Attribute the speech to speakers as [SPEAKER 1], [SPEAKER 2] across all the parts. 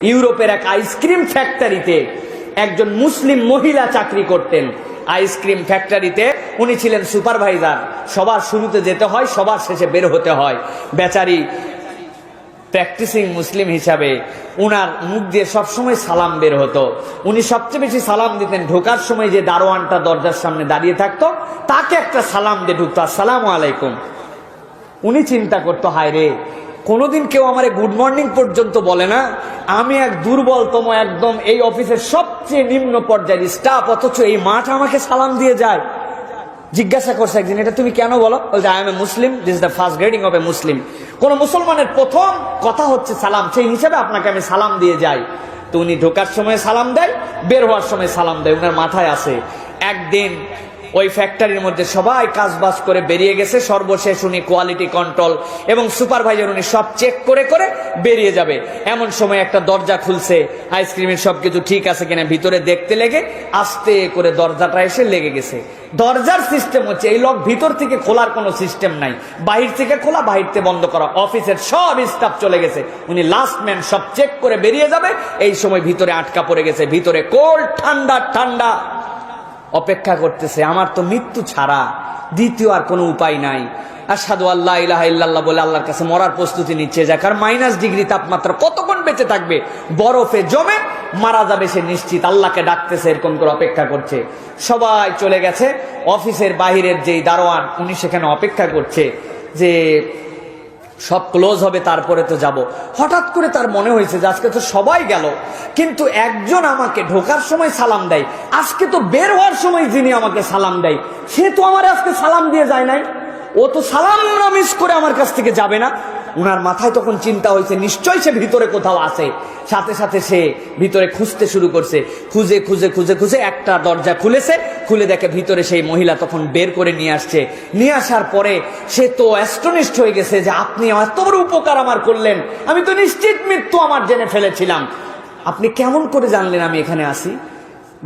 [SPEAKER 1] ইউরোপের এক আইসক্রিম ফ্যাক্টরিতে একজন মুসলিম মহিলা চাকরি করতেন। আইসক্রিম ফ্যাক্টরিতে উনি ছিলেন সুপারভাইজার। সবার শুরুতে যেতে হয়, সবার শেষে বের হতে হয়। বেচারি প্র্যাকটিসিং মুসলিম হিসাবে উনার মুখ দিয়ে সবসময় সালাম বের হতো। উনি সবচেয়ে বেশি সালাম দিতেন ঢোকার সময় যে দারোয়ানটা দরজার সামনে দাঁড়িয়ে থাকতো তাকে একটা সালাম দিয়ে ঢুকতো, আসসালামু আলাইকুম। উনি চিন্তা করতো, হায় রে, কোনোদিন কেউ আমারে গুড মর্নিং পর্যন্ত বলে না। আমি এক দুর্বলতম, একদম এই অফিসের সবচেয়ে নিম্ন পর্যায়ের স্টাফ, অথচ এই মাঠ আমাকে সালাম দিয়ে যায়। জিজ্ঞাসা করছে একদিন, এটা তুমি কেন বলো? বলছে, I am a Muslim, this is the first grading of a Muslim. কোন মুসলমানের প্রথম কথা হচ্ছে সালাম, সেই হিসাবে আপনাকে আমি সালাম দিয়ে যাই। তো উনি ঢোকার সময় সালাম দেয়, বের হওয়ার সময় সালাম দেয়। উনার মাথায় আছে একদিন ওই ফ্যাক্টরির মধ্যে সবাই কাজবাজ করে বেরিয়ে গেছে, সর্বশেষ উনি কোয়ালিটি কন্ট্রোল এবং সুপারভাইজার উনি সব চেক করে করে বেরিয়ে যাবে। এমন সময় একটা দরজা খুলছে, আইসক্রিমের সবকিছু ঠিক আছে কিনা ভিতরে দেখতে লেগে আস্তে করে দরজাটা এসে লেগে গেছে। দরজার সিস্টেম হচ্ছে এই লক ভিতর থেকে খোলার কোনো সিস্টেম নাই, বাহির থেকে খোলা, বাহির থেকে বন্ধ করা। অফিসের সব স্টাফ চলে গেছে, উনি লাস্ট ম্যান, সব চেক করে বেরিয়ে যাবে। এই সময় ভিতরে আটকা পড়ে গেছে, ভিতরে কোল্ড ঠান্ডা ঠান্ডা অপেক্ষা করতেছে। আমার তো মৃত্যু ছাড়া দ্বিতীয় আর কোনো উপায় নাই। আশহাদু আল্লা ইলাহা ইল্লাল্লাহ বলে আল্লাহর কাছে মরার প্রস্তুতি নিচ্ছে। যাকার -ডিগ্রি তাপমাত্রা, কতক্ষণ বেঁচে থাকবে, বরফে জমে মারা যাবে সে নিশ্চিত। আল্লাহকে ডাকতেছে, এরকম করে অপেক্ষা করছে। সবাই চলে গেছে। অফিসের বাহিরের যেই দারোয়ান উনি সেখানে অপেক্ষা করছে যে সব ক্লোজ হবে তারপরে তো যাব। হঠাৎ করে তার মনে হয়েছে যে আজকে তো সবাই গেল, কিন্তু একজন আমাকে ঢোকার সময় সালাম দেয়, আজকে তো বের হওয়ার সময় যিনি আমাকে সালাম দেয় সে তো আমার আজকে সালাম দিয়ে যায় নাই, ও তো সালাম না মিস করে আমার কাছ থেকে যাবে না। উনার মাথায় তখন চিন্তা হয়েছে নিশ্চয়ই সে ভিতরে কোথাও আছে। সাথে সাথে সে ভিতরে খুঁজতে শুরু করছে। খুঁজে খুঁজে খুঁজে খুঁজে একটা দরজা খুলেছে, খুলে দেখে ভিতরে সেই মহিলা তখন বের করে নিয়ে আসছে। নিয়ে আসার পরে সে তো অ্যাস্টনিশড হয়ে গেছে যে আপনি এত বড় উপকার আমার করলেন, আমি তো নিশ্চিত মৃত্যু আমার জেনে ফেলেছিলাম, আপনি কেমন করে জানলেন আমি এখানে আছি?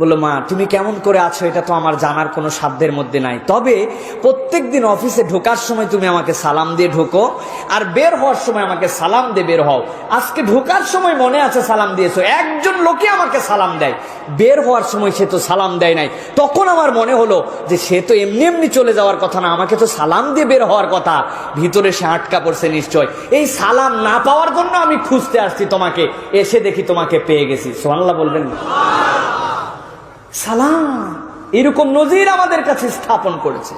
[SPEAKER 1] বললো, মা তুমি কেমন করে আছো এটা তো আমার জানার কোনো সাধ্যের মধ্যে নাই, তবে প্রত্যেকদিন অফিসে ঢোকার সময় তুমি আমাকে সালাম দিয়ে ঢোকো, আর বের হওয়ার সময় আমাকে সালাম দিয়ে বের হও। আজকে ঢোকার সময় মনে আছে সালাম দিয়েছো, একজন লোকে আমাকে সালাম দেয়, বের হওয়ার সময় সে তো সালাম দেয় নাই। তখন আমার মনে হলো যে সে তো এমনি এমনি চলে যাওয়ার কথা না, আমাকে তো সালাম দিয়ে বের হওয়ার কথা। ভিতরে সে আটকা পড়ছে নিশ্চয়, এই সালাম না পাওয়ার জন্য আমি খুঁজতে আসছি তোমাকে, এসে দেখি তোমাকে পেয়ে গেছি। সুবহানাল্লাহ বলবেন না? সালাম এরকম নজির আমাদের কাছে স্থাপন করেছে।